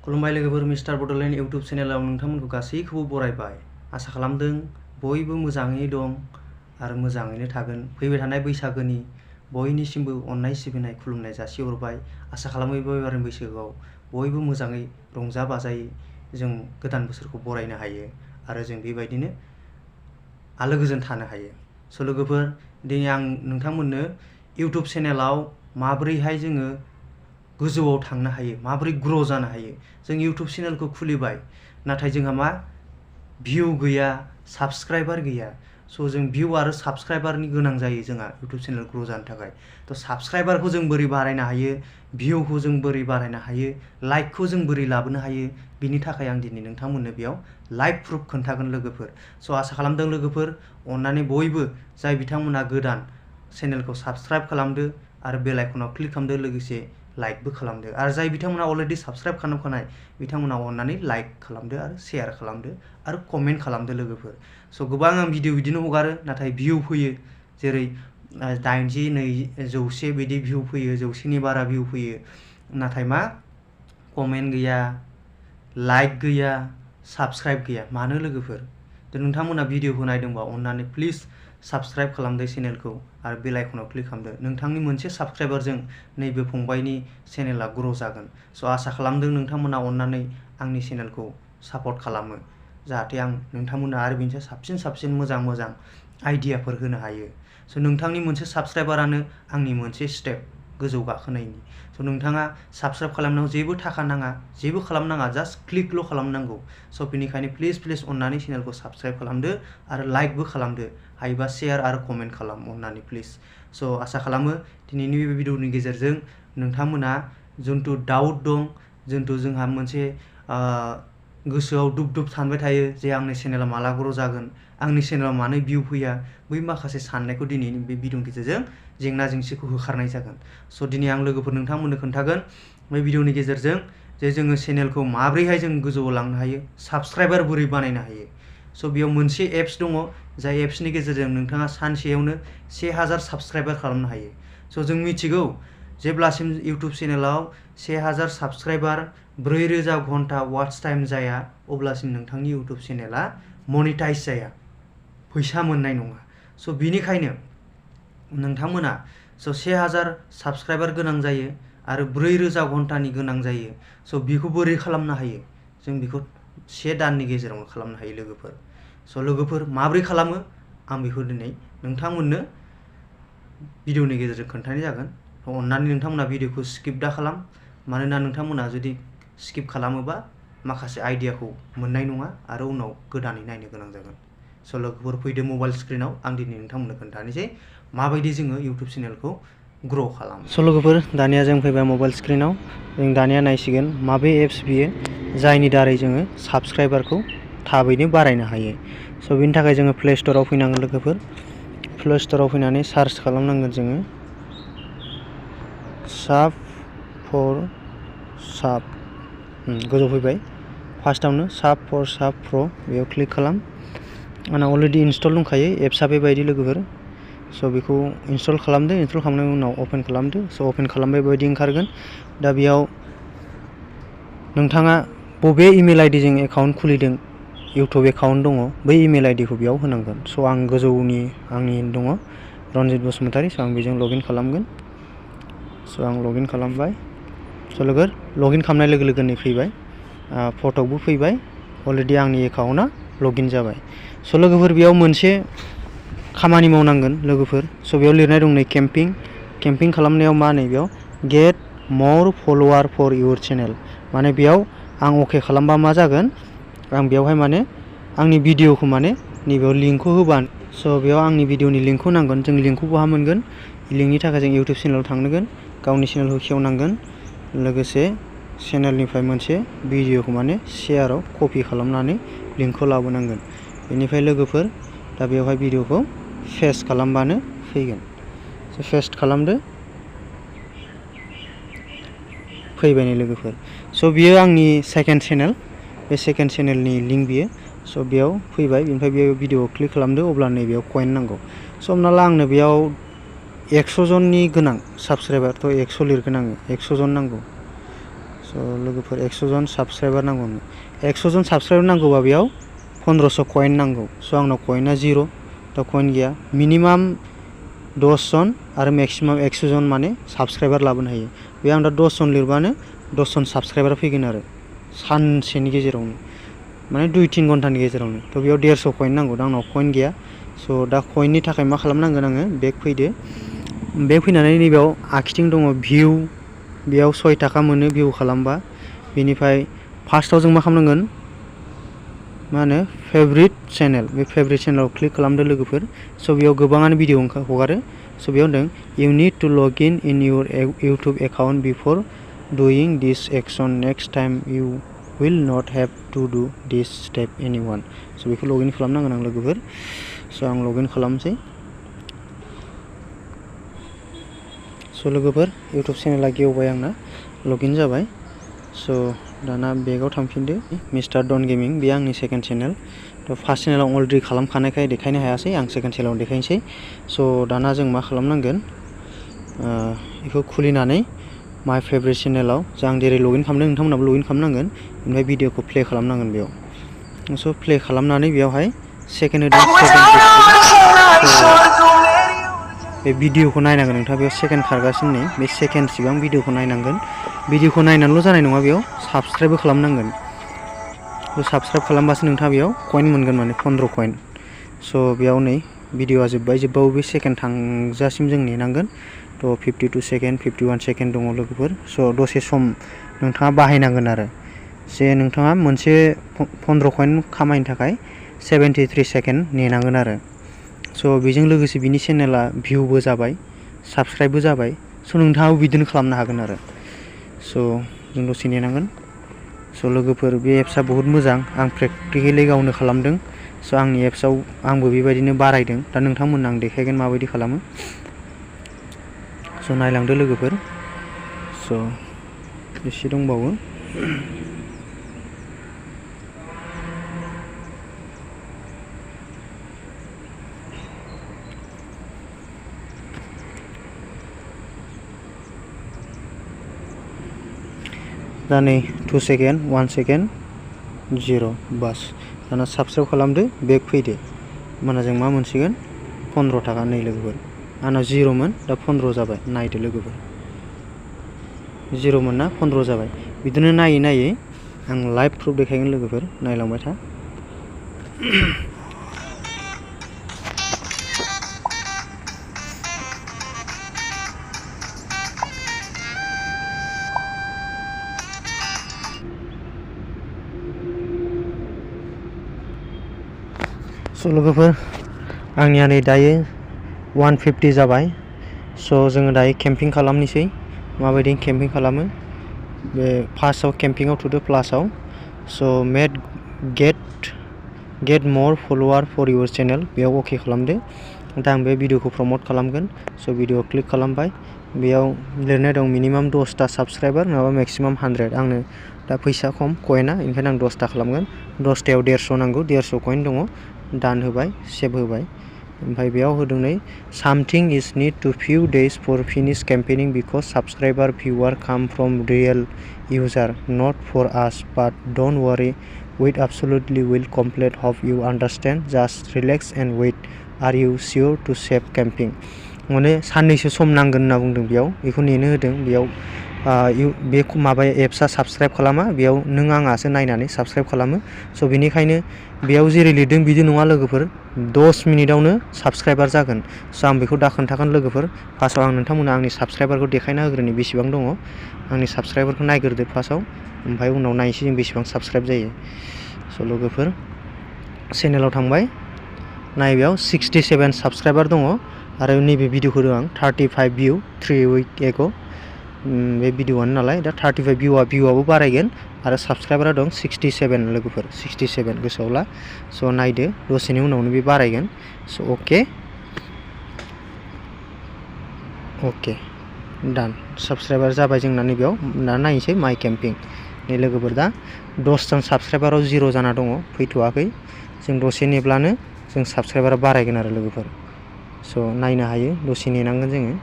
खुलुमबाय लोगोफोर मिस्टार बडलेण्ड इउट्यूब चेनेलाव नोंथांमोनखौ गासैखौबो बरायबाय। आसा खालामदों बयबो मोजाङै दं आरो मोजाङैनो थागोन। फैबाय थानाय बैसागोनि बयनिसिमबो अननाय सिबिनाय खुलुमनाय जासिहरबाय। आसा खालामो एबारनि बैसागोआव बयबो मोजाङै रंजा बाजायै जों गोदान बोसोरखौ बरायनो हायो आरो जों बेबायदिनो आलो गोजोन थानो हायो। स' लोगोफोर दिनै आं नोंथांमोननो इउट्यूब चेनेलाव माबोरैहाय जोङो गोजौआव थांनो हायो, माबोरै ग्र' जानो हायो। जों इउट्यूब चेनेलखौ खुलिबाय नाथाय जोंहा मा भिउ गैया, साबस्क्राइबार गैया। स' जों भिउ आरो साबस्क्राइबारनि गोनां जायो जोंहा इउट्यूब चेनेल ग्र' जानो थाखाय। थ' साबस्क्राइबारखौ जों बोरै बारायनो हायो, भिउखौ जों बोरै बारायनो हायो, लाइकखौ जों बोरै लाबोनो हायो, बिनि थाखाय आं दिनै नोंथांमोननो बेयाव लाइभ प्रुफ खोन्थागोन लोगोफोर। स' आसा खालामदों लोगोफोर अननानै बयबो जाय बिथांमोना गोदान चेनेलखौ साबस्क्राइब खालामदो आरो बेल आइकनाव क्लिक खालामदो, लोगोसे लाइकबो खालामदो। आरो जाय बिथांमोना अलरेडि साबस्क्राइब खालामखानाय बिथांमोना अननानै लाइक खालामदो आरो शेयार खालामदो आरो कमेन्ट खालामदो लोगोफोर। स' गोबां आं भिडिअ बिदिनो हगारो नाथाय भिउ फैयो जेरै 80, 100 बिदि भिउ फैयो, 100नि बारा भिउ फैयो। नाथाय मा कमेन्ट गैया, लाइक गैया, साबस्क्राइब गैया। मानो लोगोफोर? नोंथांमोना भिडिअखौ नायदोंबा अननानै प्लिज साबस्क्राइब खालामदो चेनेलखौ आरो बेल आइकनाव क्लिक खालामदो। नोंथांनि मोनसे साबस्क्राइबारजों नैबे फंबायनि चेनेला ग्र' जागोन। स' आसा खालामदों नोंथांमोना अननानै आंनि चेनेलखौ सापर्ट खालामो जाहाथे आं नोंथांमोना आरो बेनिफ्राय साबसिन मोजां आइडियाफोर होनो हायो। स' नोंथांनि मोनसे साबस्क्राइबारानो आंनि मोनसे स्टेप गोजौ गाखोनायनि। स' नोंथाङा साबस्क्राइब खालामनायाव जेबो थाखा नाङा, जेबो खालामनाङा, जास्ट क्लिकल' खालामनांगौ। स' बेनिखायनो प्लिज अननानै चेनेलखौ साबस्क्राइब खालामदो आरो लाइकबो खालामदो, हायोबा शेयार आरो कमेन्ट खालाम अननानै प्लिज। स' आसा खालामो दिनैनि बे भिडिअनि गेजेरजों नोंथांमोना जिथु डाउट दं, जिथु जोंहा मोनसे गोसोआव दुब सानबाय थायो जे आंनि चेनेला माला ग्र' जागोन, आंनि चेनेलाव मानो भिउ फैया, बै माखासे साननायखौ दिनैनि बे भिडिअनि गेजेरजों जेंना जेंसिखौ होखारनाय जागोन। स' दिनै आं लोगोफोर नोंथांमोननो खोन्थागोन बे भिडिअनि गेजेरजों जे जोङो चेनेलखौ माबोरैहाय जों गोजौआव लांनो हायो, साबस्क्राइबार बोरै बानायनो हायो। स' बेयाव मोनसे एप्स दङ जाय एप्सनि गेजेरजों नोंथाङा सानसेयावनो 1000 साबस्क्राइबार खालामनो हायो। स' जों मिथिगौ जेब्लासिम इउट्यूब चेनेलाव 1000 साबस्क्राइबार 4000 घन्टा वाच टाइम जाया अब्लासिम नोंथांनि इउट्यूब चेनेला मनिटाइज जाया, फैसा मोननाय नङा। स' बिनिखायनो नोंथांमोना 1000 साबस्क्राइबार गोनां जायो आरो 4000 घन्टानि गोनां जायो। स' बेखौ बोरै खालामनो हायो? जों बेखौ 1 दाननि गेजेरावनो खालामनो हायो लोगोफोर। स' लोगोफोर माबोरै खालामो आं बेखौ दिनै नोंथांमोननो भिडिअनि गेजेरजों खोन्थानाय जागोन। अननानै नोंथांमोना भिडिअखौ स्किप दा खालाम, मानोना नोंथांमोना जुदि स्किप खालामोबा माखासे आइडियाखौ मोननाय नङा आरो उनाव गोदानै नायनो गोनां जागोन। स' लोगोफोर फैदो मबाइल स्क्रिनाव, आं दिनै नोंथांमोननो खोन्थानोसै माबायदि जोङो इउट्यूब चेनेलखौ ग्र' खालामो। स' लोगोफोर दानिया जों फैबाय मबाइल स्क्रिनाव। जों दानिया नायसिगोन माबे एप्स बियो जायनि दारै जोङो साबस्क्राइबारखौ थाबैनो बारायनो हायो। स' बेनि थाखाय जोङो प्ले स्ट'राव फैनांगोन लोगोफोर। प्ले स्ट'राव फैनानै सार्च खालामनांगोन जोङो साब गोजौ फैबाय। फार्स्टआवनो साब प्र' बेयाव क्लिक खालाम। आंना अलरेडि इनस्टल दंखायो एप्सआ बेबायदि लोगोफोर। स' बेखौ इनस्टल खालामदो, इनस्टल खालामनायनि उनाव अपेन खालामदो। स' अपेन खालामबाय बेबायदि ओंखारगोन। दा बेयाव नोंथाङा बबे इमेल आइडिजों एकाउन्ट खुलिदों, इउट्यूब एकाउन्ट दङ, बै इमेल आइडिखौ बेयाव होनांगोन। स' आं गोजौनि आंनि दङ रनजित बसुमतारी। स' आं बेजों लगइन खालामगोन। स' आं लगइन खालामबाय। स' लोगोफोर लगइन खालामनाय लोगो लोगोनो फैबाय, फटकबो फैबाय, अलरेडि आंनि एकाउन्टआ लगइन जाबाय। स' लोगोफोर बेयाव मोनसे खामानि मावनांगोन लोगोफोर। स' बेयाव लिरनाय दं नै केम्पिं खालामनायाव मा नै बेयाव गेट मर फलोवार फर इउर चेनेल। माने बेयाव आं अके खालामबा मा जागोन, आं बेयावहाय माने आंनि भिडिअखौ माने नैबेयाव लिंकखौ होबा। स' बेयाव आंनि भिडिअनि लिंकखौ नांगोन। जों लिंकखौ बहा मोनगोन? लिंकनि थाखाय जों इउट्यूब चेनेलाव थांनांगोन, गावनि चेनेलखौ खेवनांगोन, लोगोसे चेनेलनिफ्राय मोनसे भिडिअखौ माने शेयाराव कपि खालामनानै लिंकखौ लाबोनांगोन। बेनिफ्राय लोगोफोर दा बेवहाय भिडिअखौ पेस्ट खालामबानो फैगोन। स' पेस्ट खालामदो, फैबाय नै लोगोफोर। स' बियो आंनि सेकेन्ड चेनेल, बे सेकेन्ड चेनेलनि लिंक बियो। स' बेयाव फैबाय, बेनिफ्राय बेयाव भिडिअखौ क्लिक खालामदो, अब्ला नैबेयाव कइन नांगौ। स' हमना ला आंनो बेयाव 100 जननि गोनां साबस्क्राइबार, थ' 100 लिरगोन आङो, 100 जन नांगौ। स' लोगोफोर 100 जन साबस्क्राइबार नांगौ। 100 जन साबस्क्राइबार नांगौबा बेयाव 1500 कइन नांगौ। आंनाव कइना 0, दा कइन गैया। मिनिमाम 10 जन आरो मेक्सिमाम 100 जन माने साबस्क्राइबार लाबोनो हायो। बे आं दा 10 जन लिरबानो 10 जन साबस्क्राइबार फैगोन आरो सानसेनि गेजेरावनो, माने 2-3 घन्टानि गेजेरावनो। बेयाव 150 कइन नांगौ। दा आंनाव कइन गैया। दा कइननि थाखाय मा खालामनांगोन आङो, बेक फैदो। बेक फैनानै नैबेयाव आखिथिं दङ भिउ, बेयाव 6 थाखा मोनो भिउ खालामबा। बेनिफ्राय फार्स्टआव जों मा खालामनांगोन, मा होनो फेभरिट चेनेल। बे फेभरिट चेनेलाव क्लिक खालामदो लोगोफोर। बेयाव गोबाङानो भिडिअ हगारो। बेयाव होनदों you need to log in your YouTube account before doing this action. Next time you will not have to do this step anyone. बेखौ लगइन खालामनांगोन आं लोगोफोर। आं लगइन खालामसै। लोगोफोर इउटुब चेनेला गेवबाय आंना, लगइन जाबाय। दाना बेगाव थांफिनदो। मिस्टार डन गेमिं, बे आंनि सेकेन्ड चेनेल। फार्स्ट चेनेलाव अलरेडि खालामखानायखाय देखायनो हायासै, आं सेकेन्ड चेनेलाव देखायनोसै। दाना जों मा खालामनांगोन, बेखौ खुलिनानै माय फेभरेट चेनेलाव आं जेरै लगइन खालामदों नोंथांमोनाबो लगइन खालामनांगोन। ओमफ्राय भिडिअखौ प्ले खालामनांगोन बेयाव। प्ले खालामनानै बेयावहाय सेकेन्ड होदों। बे भिडिअखौ नायनांगोन नोंथाङा। बेयाव सेकेन्ड खारगासिनो नै, बे सेकेन्ड सिबां भिडिअखौ नायनांगोन। भिडिअखौ नायनानैल' जानाय नङा, बेयाव साबस्क्राइबबो खालामनांगोन। साबस्क्राइब खालामबासो नोंथाङा बेयाव कइन मोनगोन, माने 15 कइन। बेयाव नै भिडिअआ जोब्बाबो बे सेकेन्ड थांजासिम जों नेनांगोन। 52 सेकेन्ड 51 सेकेन्ड दङ लोगोफोर। दसे सम नोंथाङा बाहायनांगोन आरो। नोंथाङा मोनसे 15 कइन खामायनो थाखाय 73 सेकेन्ड नेनांगोन आरो। बेजों लोगोसे बिनि चेनेला भिउबो जाबाय, साबस्क्राइबबो जाबाय। नोंथाङाबो बिदिनो खालामनो हागोन आरो। जों दसे नेनांगोन। लोगोफोर बे एप्सआ बहुत मोजां। आं प्रेक्टिकेलि गावनो खालामदों। आंनि एप्सआव आंबो बेबायदिनो बारायदों। दा नोंथांमोननो आं देखायगोन माबायदि खालामो। नायलांदो लोगोफोर। एसे दंबावो। दा नै 2 सेकेन्ड 1 सेकेन्ड 0 बास। दाना साबस्क्राइब खालामदो, बेक फैदो। होमबाना जों मा मोनसिगोन, 15 थाखा। नै लोगोफोर आंनाव 0 मोन, दा 15 जाबाय। नायदो लोगोफोर, 0 मोन ना 15 जाबाय। बिदिनो नायै नायै आं लाइभ प्रुफ देखायगोन लोगोफोर, नायलांबाय था। लोगोफोर आंनिया नै दायो 150 जाबाय। जोङो दायो केम्पिं खालामनोसै। माबायदि केम्पिं खालामो, बे फार्स्टआव केम्पिंआव थुदो प्लासआव। गेट मर फलोवार फर इउर चेनेल, बेयाव अके खालामदो। दा आं बे भिडिअखौ प्रमट खालामगोन। भिडिअ क्लिक खालामबाय। बेयाव लिरनाय दं मिनिमाम 10टा साबस्क्राइबार नङाबा मेक्सिमाम 100। आंनो दा फैसा खम कइना, ओंखायनो आं 10टा खालामगोन। 10टायाव 150 नांगौ, 150 कइन दङ। दान होबाय, सेभ होबाय। ओमफ्राय बेयाव होदों नै something is need to few days for finishing campaigning because subscriber viewer come from real user not for us but don't worry we absolutely will complete hope you understand just relax and wait are you sure to save camping. माने साननैसो सम नांगोन होनना बुंदों। बेयाव बेखौ नेनो होदों। बेयाव बे माबा एप्सआ साबस्क्राइब खालामा। बेयाव नों आंहासो नायनानै साबस्क्राइब खालामो। बेनिखायनो बेयाव जेरै लिरदों बिदि नङा लोगोफोर। 10 मिनिटावनो साबस्क्राइबार जागोन। आं बेखौ दा खोन्थागोन लोगोफोर। फार्स्टआव आं नोंथांमोननो आंनि साबस्क्राइबारखौ देखायना होग्रोनि बेसेबां दङ। आंनि साबस्क्राइबारखौ नायग्रोदो फार्स्टआव, ओमफ्राय उनाव नायनोसै जों बेसेबां साबस्क्राइब जायो। लोगोफोर चेनेलाव थांबाय। नायबेयाव 67 साबस्क्राइबार दङ। आरो नैबे भिडिअखौ होदों आं 35 भिउ 3 उइक एगो। बे भिडिअआनो नालाय दा 35 भिउआबो बारायगोन। आरो साबस्क्राइबारा दं 67 लोगोफोर, 67 गोसोआव ला। नायदो दसेनि उनावनो बे बारायगोन। अके डान। साबस्क्राइबार जाबाय जोंना नैबेयाव। दा नायनोसै माइ केम्पिं। नै लोगोफोर दा 10 जन साबस्क्राइबाराव 0 जाना दङ, फैथ'वाखै। जों दसे नेब्लानो जों साबस्क्राइबारा बारायगोन आरो लोगोफोर। नायनो हायो, दसे नेनांगोन जोङो।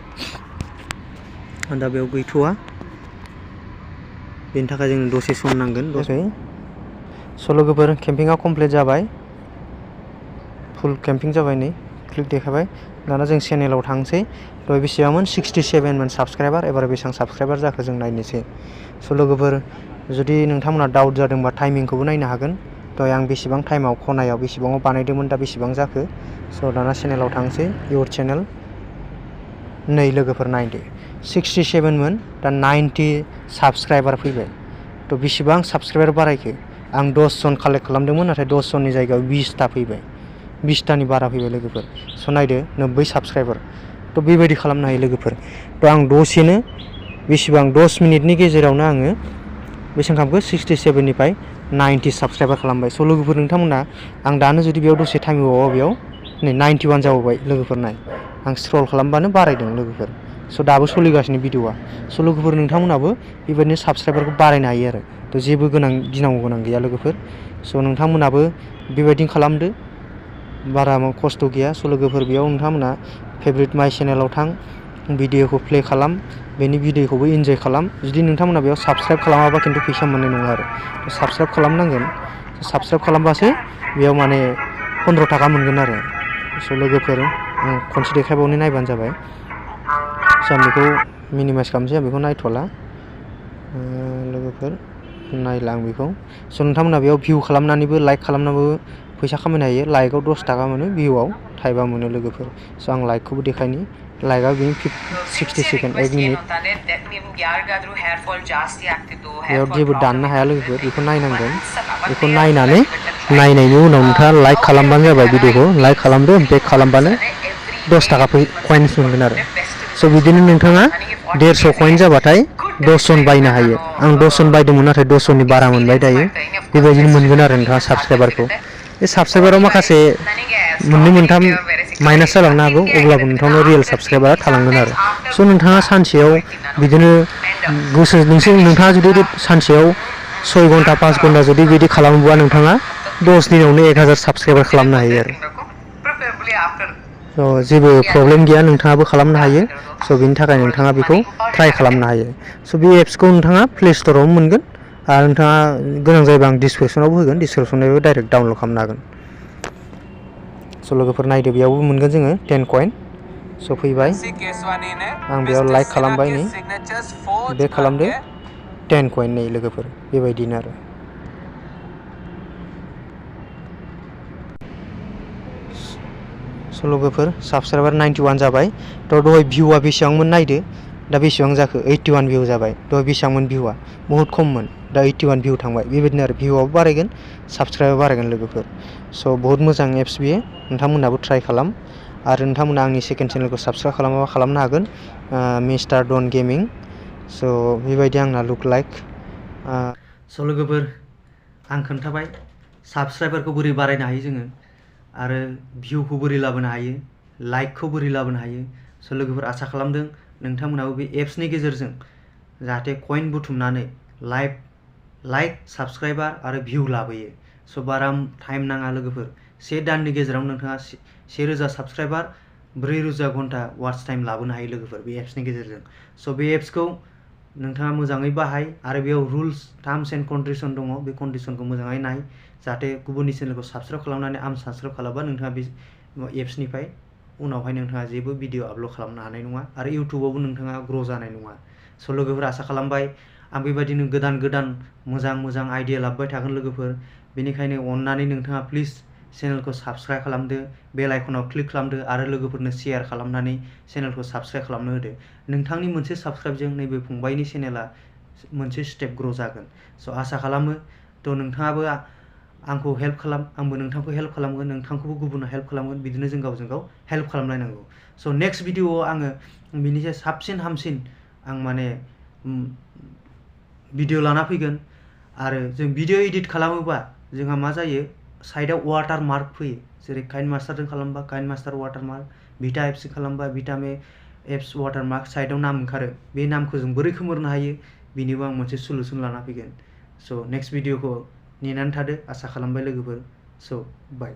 दा बेयाव गैथ'वा। बेनि थाखाय जोंनो दसे सम नांगोन। स' लोगोफोर केम्पिंआ कमप्लिट जाबाय, फुल केम्पिं जाबाय, नै क्लिक देखाबाय। दाना जों चेनेलाव थांसै। दहाय बेसेबांमोन 67मोन साबस्क्राइबार, एबार बेसेबां साबस्क्राइबार जाखो जों नायनोसै। स' लोगोफोर जुदि नोंथांमोना डाउट जादोंबा टाइमिंखौबो नायनो हागोन। दहाय आं बेसेबां टाइमाव खनायाव बेसेबाङाव बानायदोंमोन, दा बेसेबां जाखो। स' दाना चेनेलाव थांसै, इउर चेनेल। नै लोगोफोर नायदो 67मोन, दा 90 साबस्क्राइबार फैबाय। थ' बेसेबां साबस्क्राइबार बारायखो। आं 10 जन कालेक्ट खालामदोंमोन, नाथाय 10 जननि जायगायाव 20ता फैबाय, 20तानि बारा फैबाय लोगोफोर। स' नायदो 90 साबस्क्राइबार। थ' बेबायदि खालामनो हायो लोगोफोर। थ' आं दसेनो बेसेबां 10 मिनिटनि गेजेरावनो आङो बेसेबां खालामखो 67निफ्राय 90 साबस्क्राइबार खालामबाय। स' लोगोफोर नोंथांमोना आं दानो जुदि बेयाव दसे टाइम होबावो, बेयाव नै 91 जाबावबाय लोगोफोर। नाय आं स्क्रल खालामबानो बारायदों लोगोफोर। स' दाबो सोलिगासिनो भिडिअआ। स' लोगोफोर नोंथांमोनाबो बेबायदिनो साबस्क्राइबारखौ बारायनो हायो आरो। थ' जेबो गिनांगौ गोनां गैया लोगोफोर। स' नोंथांमोनाबो बेबायदिनो खालामदो, बारा खस्थ' गैया। स' लोगोफोर बेयाव नोंथांमोना फेभरेट माइ चेनेलाव थां, भिडिअखौ प्ले खालाम, बेनि भिडिअखौबो इन्जय खालाम। जुदि नोंथांमोना बेयाव साबस्क्राइब खालामाबा खिन्थु फैसा मोननाय नङा आरो। साबस्क्राइब खालामनांगोन, साबस्क्राइब खालामबासो बेयाव माने 15 थाखा मोनगोन आरो। स' लोगोफोर आं खनसे देखायबावनो नायबानो जाबाय। स' आं बेखौ मिनिमाइस खालामसै, आं बेखौ नायथ'ला लोगोफोर, नायला आं बेखौ। स' नोंथांमोना बेयाव भिउ खालामनानैबो, लाइक खालामनानैबो फैसा खामायनो हायो। लाइकआव 10 थाखा मोनो, भिउआव 5 मोनो लोगोफोर। स' आं लाइकखौबो देखायनि। लाइकआ बेनो 60 सेकेन्ड, 1 मिनिट। बेयाव जेबो दाननो हाया लोगोफोर, बेखौ नायनांगोन। बेखौ नायनायनि उनाव नोंथाङा लाइक खालामबानो जाबाय भिडिअखौ। लाइक खालामदो, बेक खालामबानो 10 थाखा कइन्स मोनगोन आरो। स' बिदिनो नोंथाङा 150 कइन जाबाथाय 10 जन बायनो हायो। आं 10 जन बायदोंमोन, नाथाय 10 जननि बारा मोनबाय दायो। बेबायदिनो मोनगोन आरो नोंथाङा साबस्क्राइबारखौ। बे साबस्क्राइबाराव माखासे 2-3 माइनास जालांनो हागौ, अब्लाबो नोंथांनाव रियेल साबस्क्राइबारा थालांगोन आरो। स' नोंथाङा सानसेयाव बिदिनो नोंथाङा जुदि सानसेयाव 6 घन्टा 5 घन्टा जुदि बिदि खालामोबा, नोंथाङा 10 दिनावनो 1000 साबस्क्राइबार खालामनो हायो आरो। स' जेबो प्रब्लेम गैया, नोंथाङाबो खालामनो हायो। स' बेनि थाखाय नोंथाङा बेखौ ट्राइ खालामनो हायो। स' बे एप्सखौ नोंथाङा प्ले स्ट'रावबो मोनगोन, आरो नोंथाङा गोनां जायोबा आं डिसक्रिपसनावबो होगोन, डिसक्रिपसननिफ्रायबो डाइरेक्ट डाउनलड खालामनो हागोन। स' लोगोफोर नायदो, बेयावबो मोनगोन जोङो 10 कइन। स' फैबाय, आं बेयाव लाइक खालामबाय, नै बेक खालामदो, 10 कइन नै लोगोफोर। बेबायदिनो आरो। स' लोगोफोर साबस्क्राइबार 91 जाबाय। थ' दहाय भिउआ बेसेबांमोन नायदो, दा बेसेबां जाखो 81 भिउ जाबाय। दहाय बेसेबांमोन भिउआ, बहुद खममोन, दा 81 भिउ थांबाय। बेबायदिनो आरो, भिउआबो बारायगोन, साबस्क्राइबार बारायगोन लोगोफोर। स' बहुत मोजां एप्स बेयो, नोंथांमोनाबो ट्राइ खालाम। आरो नोंथांमोना आंनि सेकेन्ड चेनेलखौ साबस्क्राइब खालामाबा खालामनो हागोन, मिस्टार गेमिं। स' बेबायदि आंना लुक लाइक। स' लोगोफोर आं खोन्थाबाय साबस्क्राइबारखौ बोरै बारायनो हायो जोङो, आरो भिउखौ बोरै लाबोनो हायो, लाइकखौ बोरै लाबोनो हायो। स' लोगोफोर आसा खालामदों नोंथांमोनाबो बे एप्सनि गेजेरजों जाहाथे कइन बुथुमनानै लाइक, साबस्क्राइबार आरो भिउ लाबोयो। स' बारा टाइम नाङा लोगोफोर, 1 दाननि गेजेराव नोंथाङा 1000 साबस्क्राइबार, 4000 घन्टा वाच टाइम लाबोनो हायो लोगोफोर, बे एप्सनि गेजेरजों। स' बे एप्सखौ नोंथाङा मोजाङै बाहाय, आरो बेयाव रुल्स, टार्म्स एन्ड कन्डिसन दङ, बे कन्डिसनखौ मोजाङै नाय, जाहाथे गुबुननि चेनेलखौ साबस्क्राइब खालामनानै आनसाबस्क्राइब खालामबा नोंथाङा बे एप्सनिफ्राय उनावहाय नोंथाङा जेबो भिडिअ आपल'ड खालामनो हानाय नङा, आरो इउटुबावबो नोंथाङा ग्र' जानाय नङा। स' लोगोफोर आसा खालामबाय आं बेबायदिनो गोदान मोजां आइडिया लाबोबाय थागोन लोगोफोर। बेनिखायनो अननानै नोंथाङा प्लिज चेनेलखौ साबस्क्राइब खालामदो, बेल आइकनाव क्लिक खालामदो, आरो लोगोफोरनो शेयार खालामनानै चेनेलखौ साबस्क्राइब खालामनो होदो। नोंथांनि मोनसे साबस्क्राइबजों नैबे फंबायनि चेनेला मोनसे स्टेप ग्र' जागोन। स' आसा खालामो थ' नोंथाङाबो आंखौ हेल्प खालाम, आंबो नोंथांखौ हेल्प खालामगोन, नोंथांखौबो गुबुना हेल्प खालामगोन, बिदिनो जों गावजों गाव हेल्प खालामलायनांगौ। स' नेक्स्ट भिडिअआव आङो बिनिसाय साबसिन हामसिन आं माने भिडिअ लाना फैगोन। आरो जों भिडिअ एडिट खालामोबा जोंहा मा जायो, साइडआव वाटार मार्क फैयो, जेरै काइनमास्टारजों खालामबा काइनमास्टार वाटार मार्क, भिटा एप्सजों खालामबा भिटा एप्स वाटार मार्क, साइडआव नाम ओंखारो। बे नामखौ जों बोरै खोमोरनो हायो, बेनिबो आं मोनसे सलुसन लाना फैगोन। स' नेक्स्ट भिडिअखौ नेनानै थादो, आसा खालामबाय लोगोफोर। स' बाय।